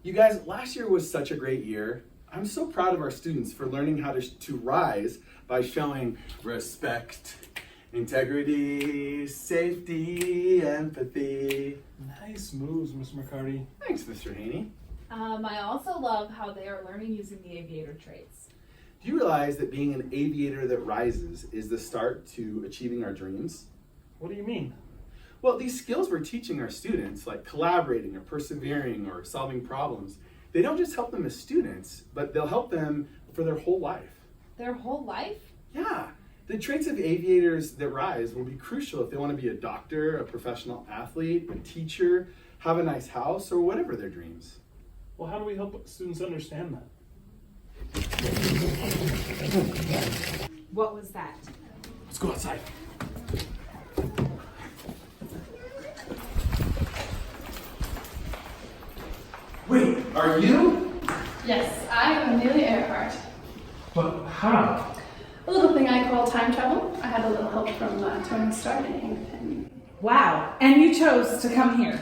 You guys, last year was such a great year. I'm so proud of our students for learning how to rise by showing respect, integrity, safety, empathy. Nice moves, Mr. McCarty. Thanks, Mr. Haney. I also love how they are learning using the aviator traits. Do you realize that being an aviator that rises is the start to achieving our dreams? What do you mean? Well, these skills we're teaching our students, like collaborating or persevering or solving problems, they don't just help them as students, but they'll help them for their whole life. Their whole life? Yeah. The traits of aviators that rise will be crucial if they want to be a doctor, a professional athlete, a teacher, have a nice house, or whatever their dreams. Well, how do we help students understand that? What was that? Let's go outside. Wait, are you? Yes, I'm Amelia Earhart. But how? A little thing I call time travel. I had a little help from Tony Stark and Hank Penny. Wow, and you chose to come here.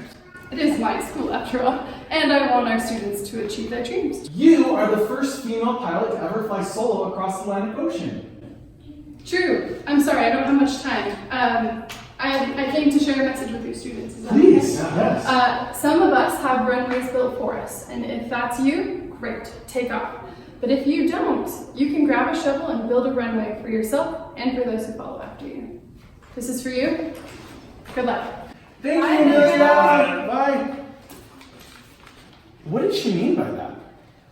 It is my school after all, and I want our students to achieve their dreams. You are the first female pilot to ever fly solo across the Atlantic Ocean. True. I'm sorry, I don't have much time. I came to share a message with your students. Is that Please, okay? yes. Some of us have runways built for us, and if that's you, great, take off. But if you don't, you can grab a shovel and build a runway for yourself and for those who follow after you. This is for you. Good luck. Thank Bye, you, Amelia. Amelia. Bye. What did she mean by that?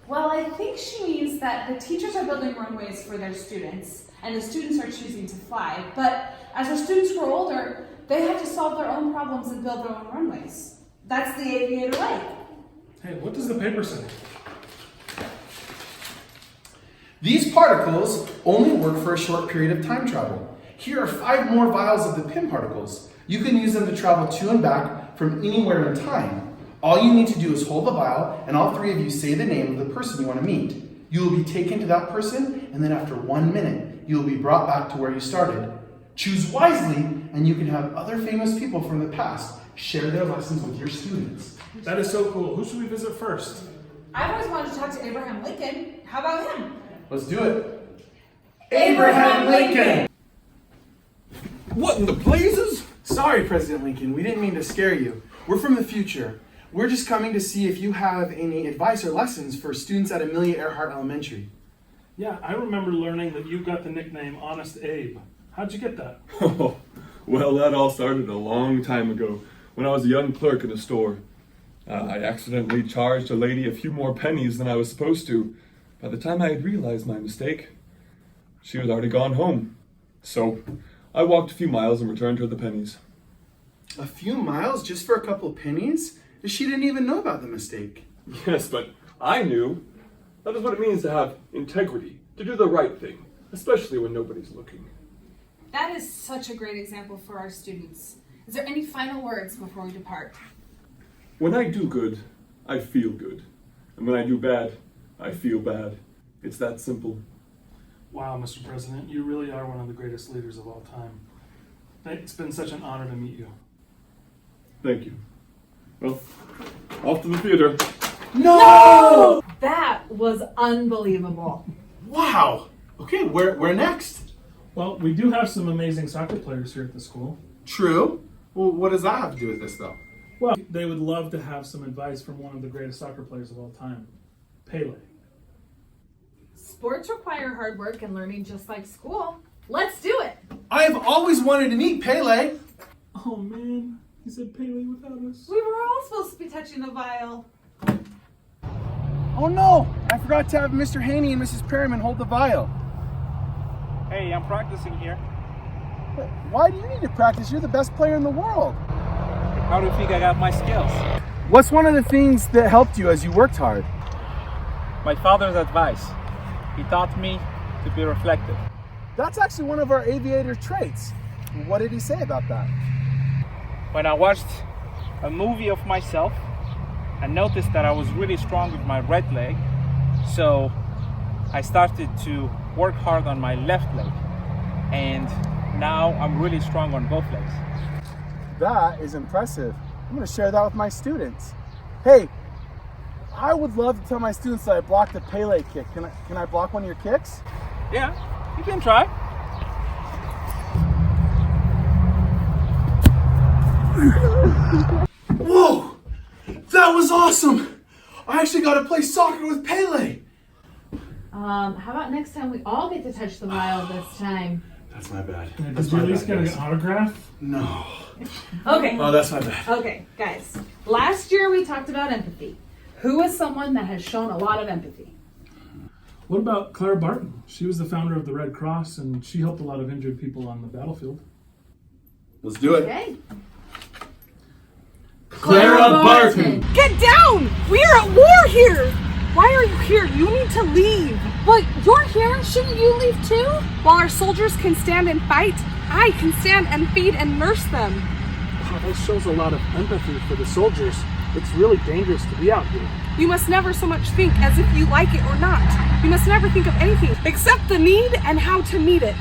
Well, I think she means that the teachers are building runways for their students, and the students are choosing to fly. But as our students grow older, they have to solve their own problems and build their own runways. That's the aviator way. Hey, what does the paper say? These particles only work for a short period of time travel. Here are 5 more vials of the PIM particles. You can use them to travel to and back from anywhere in time. All you need to do is hold the vial, and all 3 of you say the name of the person you want to meet. You will be taken to that person, and then after 1 minute, you will be brought back to where you started. Choose wisely, and you can have other famous people from the past share their lessons with your students. That is so cool. Who should we visit first? I've always wanted to talk to Abraham Lincoln. How about him? Let's do it. Abraham Lincoln! What in the blazes? Sorry, President Lincoln, we didn't mean to scare you. We're from the future. We're just coming to see if you have any advice or lessons for students at Amelia Earhart Elementary. Yeah, I remember learning that you got the nickname Honest Abe. How'd you get that? Oh, well, that all started a long time ago when I was a young clerk in a store. I accidentally charged a lady a few more pennies than I was supposed to. By the time I had realized my mistake, she was already gone home. So I walked a few miles and returned her the pennies. A few miles just for a couple of pennies? She didn't even know about the mistake. Yes, but I knew. That is what it means to have integrity, to do the right thing, especially when nobody's looking. That is such a great example for our students. Is there any final words before we depart? When I do good, I feel good. And when I do bad, I feel bad. It's that simple. Wow, Mr. President, you really are one of the greatest leaders of all time. It's been such an honor to meet you. Thank you. Well, off to the theater. No! That was unbelievable. Wow! Okay, where next? Well, we do have some amazing soccer players here at the school. True. Well, what does that have to do with this, though? Well, they would love to have some advice from one of the greatest soccer players of all time, Pele. Sports require hard work and learning just like school. Let's do it. I have always wanted to meet Pele. Oh man, he said Pele without us. We were all supposed to be touching the vial. Oh no! I forgot to have Mr. Haney and Mrs. Perriman hold the vial. Hey, I'm practicing here. But why do you need to practice? You're the best player in the world. How do you think I got my skills? What's one of the things that helped you as you worked hard? My father's advice. He taught me to be reflective. That's actually one of our aviator traits. What did he say about that? When I watched a movie of myself, I noticed that I was really strong with my right leg, so I started to work hard on my left leg, and now I'm really strong on both legs. That is impressive. I'm going to share that with my students. Hey, I would love to tell my students that I blocked the Pele kick. Can I block one of your kicks? Yeah, you can try. Whoa! That was awesome! I actually got to play soccer with Pele! How about next time we all get to touch the vial this time? That's my bad. Did you at least get an autograph? No. Okay. Oh, that's my bad. Okay, guys. Last year we talked about empathy. Who is someone that has shown a lot of empathy? What about Clara Barton? She was the founder of the Red Cross, and she helped a lot of injured people on the battlefield. Let's do it. Okay. Clara Barton! Get down! We are at war here! Why are you here? You need to leave. But you're here. Shouldn't you leave too? While our soldiers can stand and fight, I can stand and feed and nurse them. Wow, that shows a lot of empathy for the soldiers. It's really dangerous to be out here. You must never so much think as if you like it or not. You must never think of anything except the need and how to meet it.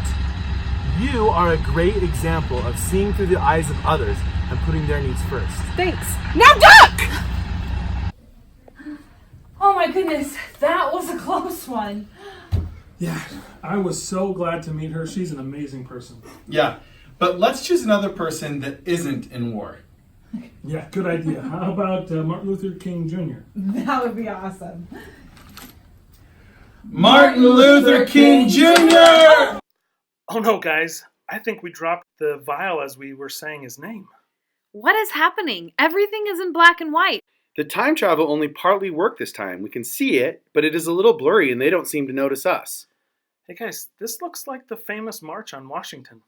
You are a great example of seeing through the eyes of others and putting their needs first. Thanks. Now duck! Oh my goodness, that was a close one. Yeah, I was so glad to meet her. She's an amazing person. Yeah, but let's choose another person that isn't in war. Yeah, good idea. How about Martin Luther King Jr.? That would be awesome. Martin Luther King Jr.! Oh no, guys. I think we dropped the vial as we were saying his name. What is happening? Everything is in black and white. The time travel only partly worked this time. We can see it, but it is a little blurry and they don't seem to notice us. Hey guys, this looks like the famous March on Washington.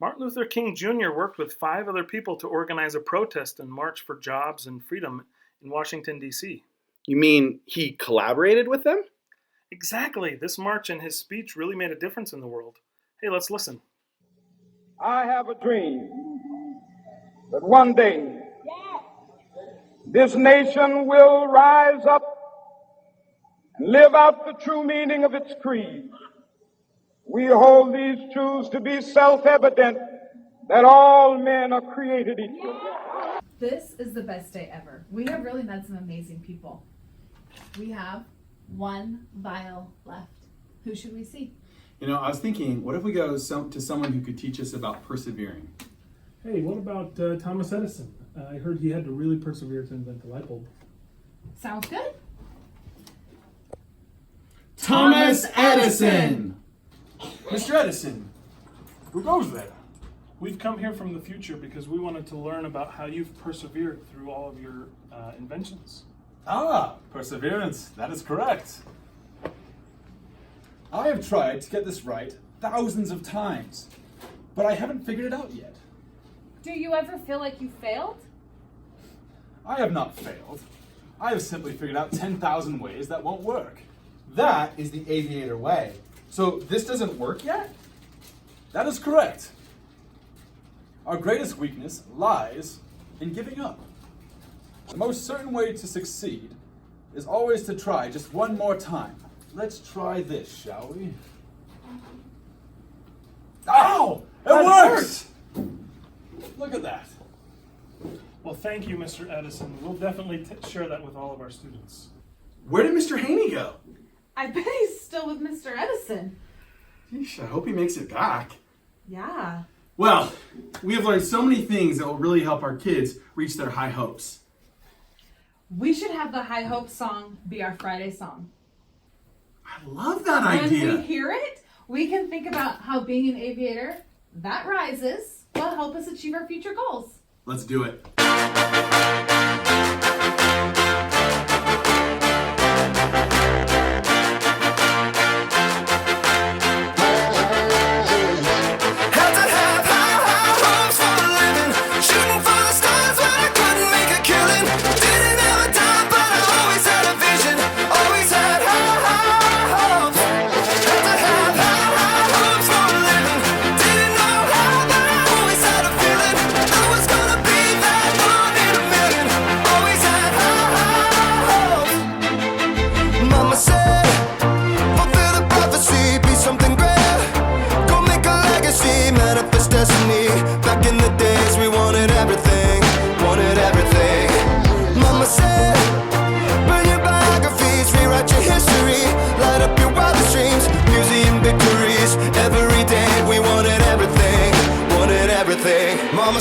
Martin Luther King Jr. worked with 5 other people to organize a protest and march for jobs and freedom in Washington, D.C. You mean he collaborated with them? Exactly. This march and his speech really made a difference in the world. Hey, let's listen. I have a dream that one day this nation will rise up and live out the true meaning of its creed. We hold these truths to be self-evident that all men are created equal. This is the best day ever. We have really met some amazing people. We have 1 vial left. Who should we see? You know, I was thinking, what if we go to someone who could teach us about persevering? Hey, what about Thomas Edison? I heard he had to really persevere to invent the light bulb. Sounds good. Thomas Edison! Mr. Edison, Who goes there? We've come here from the future because we wanted to learn about how you've persevered through all of your inventions. Ah, perseverance. That is correct. I have tried to get this right thousands of times, but I haven't figured it out yet. Do you ever feel like you failed? I have not failed. I have simply figured out 10,000 ways that won't work. that is the aviator way. So this doesn't work yet? That is correct. Our greatest weakness lies in giving up. The most certain way to succeed is always to try just one more time. Let's try this, shall we? Ow! It worked! Look at that. Well, thank you, Mr. Edison. We'll definitely share that with all of our students. Where did Mr. Haney go? I bet he's still with Mr. Edison. Yeesh, I hope he makes it back. Yeah. Well, we have learned so many things that will really help our kids reach their high hopes. We should have the High Hope song be our Friday song. I love that idea. When we hear it, we can think about how being an aviator that rises will help us achieve our future goals. Let's do it.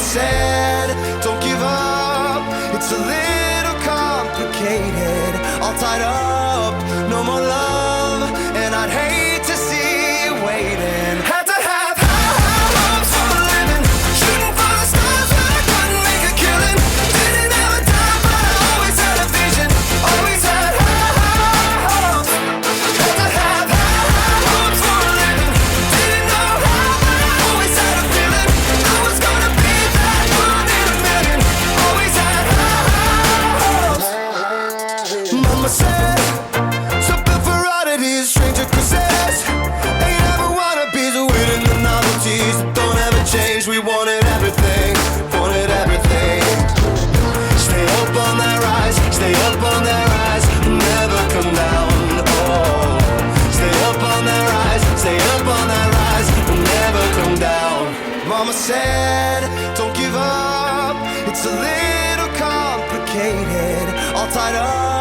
said, don't give up, it's a little complicated. All tied up, no more love, and I'd hate to see you waiting. Had to have high hopes for a living, shooting for the stars when I couldn't make a killing. Didn't have a dime, but I always had a vision, always had high hopes. Had to have high hopes for a living, didn't know how, but I always had a feeling I was gonna be that one in a million. Always had high hopes. Mama said, so built for oddities, stranger cruises. Ain't ever wannabes, waiting the novelties that don't ever change. We wanted everything, wanted everything. Stay up on that rise, stay up on that rise, never come down. Oh, stay up on that rise, stay up on that rise, never come down. Mama said, don't give up, it's a little complicated. All tied up,